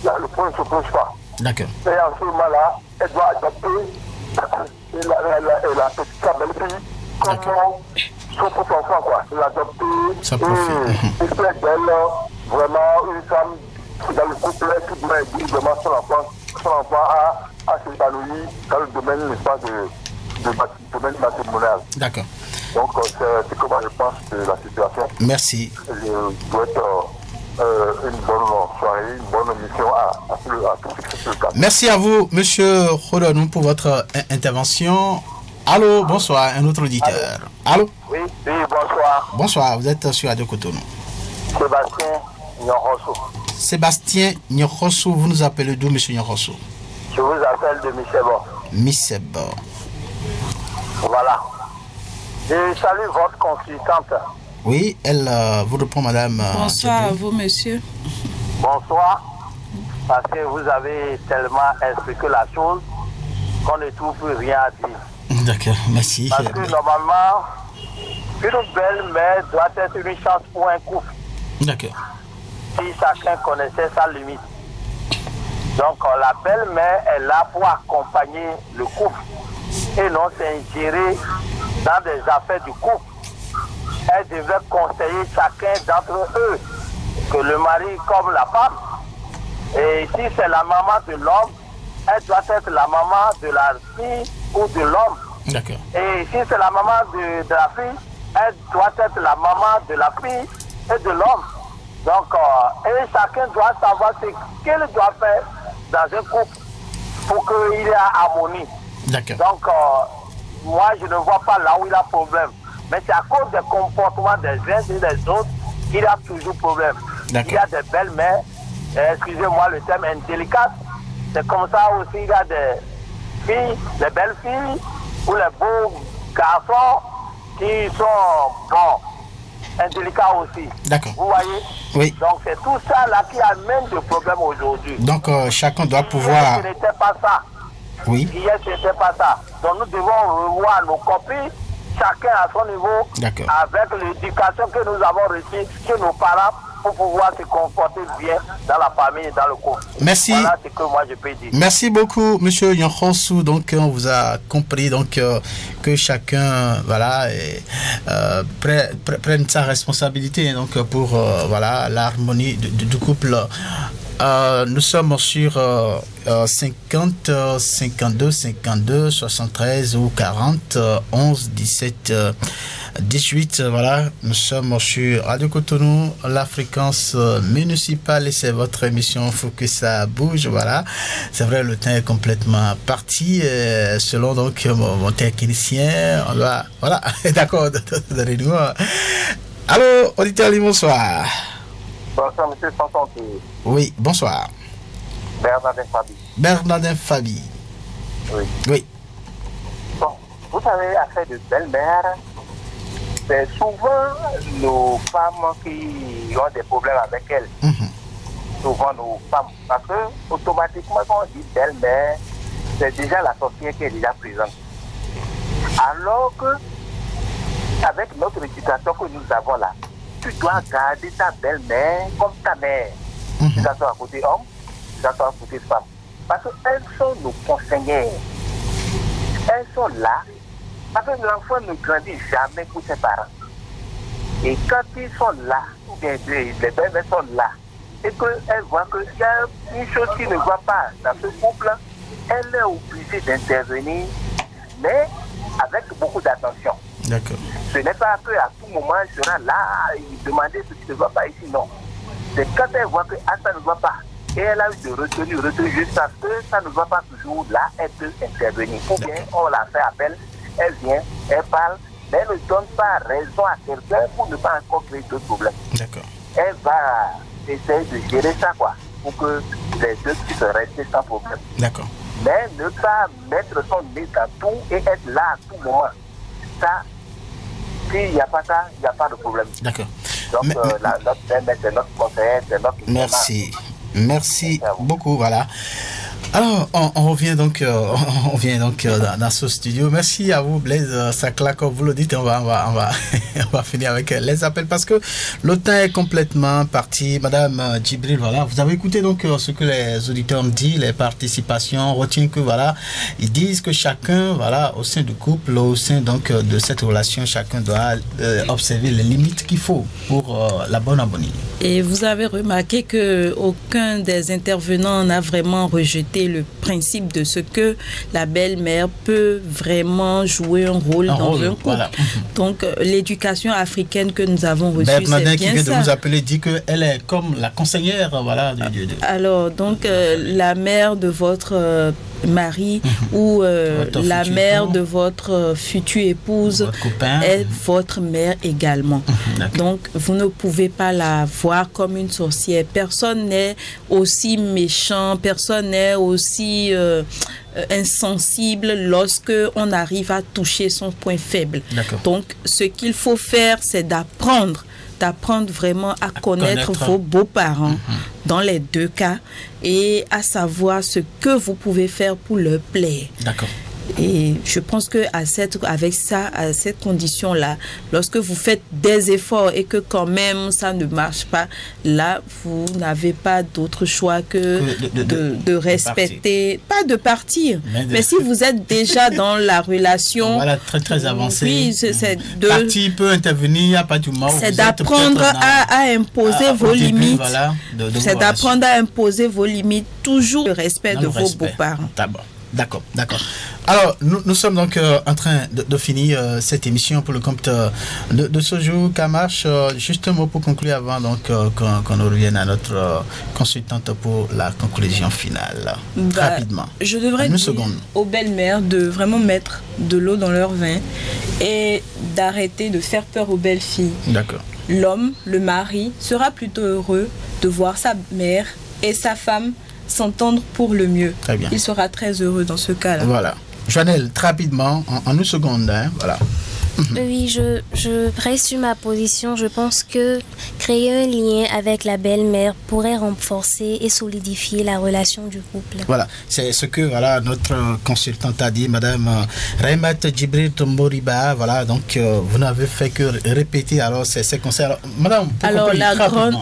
là, le point ne se pose pas. D'accord. Et en ce moment-là, elle doit adopter la petite belle-fille comme son propre enfant, quoi. L'adopter et faire d'elle vraiment une femme qui dans le couple qui doit aider vraiment son enfant à s'épanouir dans le domaine, n'est-ce pas, domaine matrimonial. D'accord. Donc c'est comment je pense de la situation. Merci. Je souhaite une bonne soirée, une bonne émission à tous ceux qui se passent. Merci à vous, monsieur Rodonou, pour votre intervention. Allô, bonsoir, un autre auditeur. Allô? Oui, bonsoir. Bonsoir, vous êtes sur Radio Cotonou. Sébastien Nyorosso. Sébastien Nyorosso, vous nous appelez d'où, monsieur Nyorosso? Je vous appelle de Missebo. Missebo. Voilà. Je salue votre consultante. Oui, elle vous répond, madame. Bonsoir à vous, monsieur. Bonsoir. Parce que vous avez tellement expliqué la chose qu'on ne trouve plus rien à dire. D'accord, merci. Parce que normalement, une belle-mère doit être une chance pour un couple. D'accord. Si chacun connaissait sa limite. Donc la belle-mère est là pour accompagner le couple et non s'ingérer dans des affaires du couple. Elle devait conseiller chacun d'entre eux, que le mari comme la femme. Et si c'est la maman de l'homme, elle doit être la maman de la fille ou de l'homme. D'accord. Et si c'est la maman de la fille, elle doit être la maman de la fille et de l'homme. Donc, et chacun doit savoir ce qu'il doit faire dans un couple pour qu'il y ait harmonie. D'accord. Donc, moi, je ne vois pas là où il y a problème. Mais c'est à cause des comportements des uns et des autres qu'il y a toujours problème. Il y a des belles-mères, excusez-moi le terme, indélicates. C'est comme ça aussi, il y a des filles, des belles filles, ou les beaux garçons qui sont, indélicats aussi. D'accord. Vous voyez? Oui. Donc c'est tout ça là qui amène le problème aujourd'hui. Donc chacun doit pouvoir... Ce n'était pas ça. Oui. Hier, ce n'était pas ça. Donc nous devons revoir nos copies, chacun à son niveau, avec l'éducation que nous avons reçue chez nos parents, pour pouvoir se comporter bien dans la famille et dans le couple. Merci. Voilà ce que moi je peux dire. Merci beaucoup, monsieur Nyorosso. Donc, on vous a compris que chacun, voilà, prenne sa responsabilité donc pour voilà l'harmonie du couple. Nous sommes sur 50 52 52 73 ou 40 11 17 18. Voilà, nous sommes sur Radio Cotonou, la fréquence municipale, et c'est votre émission. Faut que ça bouge. Voilà, c'est vrai, le temps est complètement parti. Selon donc mon technicien, on doit, voilà, d'accord, donnez-nous. Allô, auditeur, bonsoir. Bonsoir, monsieur Sansanté. Oui, bonsoir. Bernardin Fabi. Bernardin Fabi. Oui. Oui. Bon, vous savez, affaire de belle-mère, c'est souvent nos femmes qui ont des problèmes avec elles. Souvent nos femmes. Parce que, automatiquement, quand on dit belle-mère, c'est déjà la sorcière qui est déjà présente. Alors que, avec notre éducation que nous avons là, tu dois garder ta belle-mère comme ta mère. Tu dois à côté homme, tu dois à côté femme. Parce qu'elles sont nos conseillères. Elles sont là. Parce que l'enfant ne grandit jamais pour ses parents. Et quand ils sont là, ou bien les belles-mères sont là, et qu'elles voient qu'il y a une chose qu'ils ne voient pas dans ce couple, elle est obligée d'intervenir, mais avec beaucoup d'attention. D'accord. Ce n'est pas qu'à tout moment, elle sera là et demander ce qui ne va pas ici, non. C'est quand elle voit que ça ne va pas, et elle a eu de retenue juste parce que ça ne va pas toujours là, elle peut intervenir. Ou bien on la fait appel, elle vient, elle parle, mais elle ne donne pas raison à quelqu'un pour ne pas encore créer d'autres problèmes. D'accord. Elle va essayer de gérer ça, quoi, pour que les deux puissent rester sans problème. D'accord. Mais ne pas mettre son nez dans tout et être là à tout moment. Ça, s'il n'y a pas ça, il n'y a pas de problème. D'accord. Donc, notre thème, c'est notre conseiller, c'est notre... Merci beaucoup, voilà. Alors, on revient donc, dans ce studio. Merci à vous, Blaise Sakla, comme vous le dites. On va finir avec les appels parce que le temps est complètement parti. Madame Djibril, voilà, vous avez écouté donc ce que les auditeurs me disent, les participations. Retenez que voilà, ils disent que chacun, voilà, au sein du couple, au sein donc de cette relation, chacun doit observer les limites qu'il faut pour la bonne harmonie. Et vous avez remarqué que aucun des intervenants n'a vraiment rejeté le principe de ce que la belle-mère peut vraiment jouer un rôle dans un couple. Voilà. Donc, l'éducation africaine que nous avons reçue, c'est bien ça. Qui vient de vous appeler dit qu'elle est comme la conseillère, voilà. Alors, donc, la mère de votre mari ou la mère de votre future épouse est votre mère également. Donc, vous ne pouvez pas la voir comme une sorcière. Personne n'est aussi méchant, personne n'est aussi insensible lorsque on arrive à toucher son point faible. Donc, ce qu'il faut faire, c'est d'apprendre vraiment à connaître vos beaux-parents dans les deux cas et à savoir ce que vous pouvez faire pour leur plaire. D'accord. Et je pense que à cette condition-là, lorsque vous faites des efforts et que quand même ça ne marche pas, là, vous n'avez pas d'autre choix que de respecter, pas de partir. Mais si vous êtes déjà dans la relation... Voilà, très avancé. Oui, c'est de... Partir peut intervenir, il n'y a pas du mal. C'est d'apprendre à imposer vos limites. Voilà, c'est d'apprendre à imposer vos limites, toujours le respect de vos beaux-parents. D'accord. Alors, nous sommes donc en train de finir cette émission pour le compte de ce jour. Kamash, juste un mot pour conclure avant donc qu'on revienne à notre consultante pour la conclusion finale. Rapidement. Je devrais dire aux belles-mères de vraiment mettre de l'eau dans leur vin et d'arrêter de faire peur aux belles-filles. D'accord. L'homme, le mari, sera plutôt heureux de voir sa mère et sa femme s'entendre pour le mieux. Très bien. Il sera très heureux dans ce cas-là. Voilà. Joannelle, très rapidement, en une seconde, hein, voilà. Oui, je reste sur ma position. Je pense que créer un lien avec la belle-mère pourrait renforcer et solidifier la relation du couple. Voilà, c'est ce que notre consultante a dit, Madame Raimat Djibril Tomboriba. Voilà, donc vous n'avez fait que répéter alors ces conseils. Alors, Madame,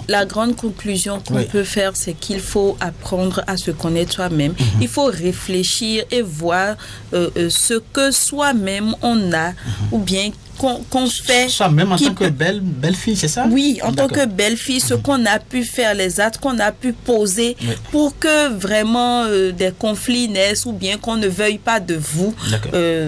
la grande conclusion qu'on peut faire, c'est qu'il faut apprendre à se connaître soi-même. Il faut réfléchir et voir ce que soi-même on a ou bien qu'on fait. Même en tant que belle-fille, c'est ça? Oui, en tant que belle-fille, ce qu'on a pu faire, les actes qu'on a pu poser pour que vraiment des conflits naissent ou bien qu'on ne veuille pas de vous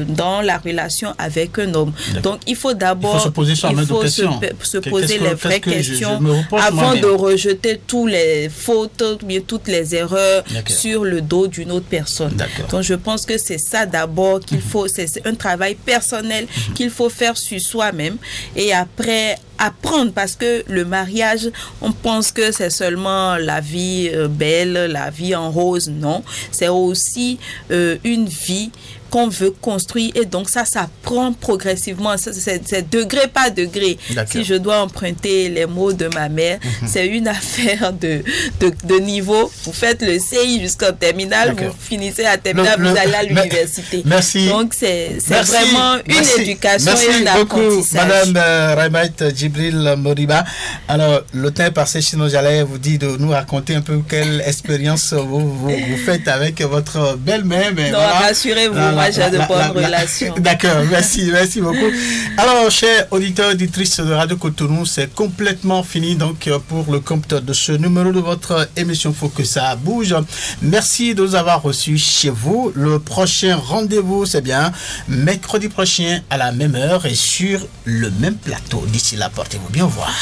dans la relation avec un homme. Donc, il faut d'abord se poser les vraies questions avant de rejeter toutes les fautes, bien toutes les erreurs sur le dos d'une autre personne. Donc, je pense que c'est ça d'abord qu'il faut, c'est un travail personnel qu'il faut faire sur soi-même et après apprendre, parce que le mariage, on pense que c'est seulement la vie belle, la vie en rose. Non, c'est aussi une vie qu'on veut construire et donc ça prend progressivement, c'est degré par degré. Si je dois emprunter les mots de ma mère, c'est une affaire de niveau. Vous faites le CI jusqu'en terminale, vous finissez à terminale, vous allez à l'université. Merci. Donc c'est vraiment une éducation et un apprentissage. Madame Raimat Djibril Moriba. Alors le temps est passé, sinon j'allais vous dire de nous raconter un peu quelle expérience vous faites avec votre belle-mère. Non, rassurez-vous. J'ai de bonnes relations. D'accord, merci beaucoup. Alors, chers auditeurs et auditrices de Radio Cotonou, c'est complètement fini donc pour le compte de ce numéro de votre émission Faut que ça bouge. Merci de nous avoir reçus chez vous. Le prochain rendez-vous, c'est bien mercredi prochain à la même heure et sur le même plateau. D'ici là, portez-vous bien. Au revoir.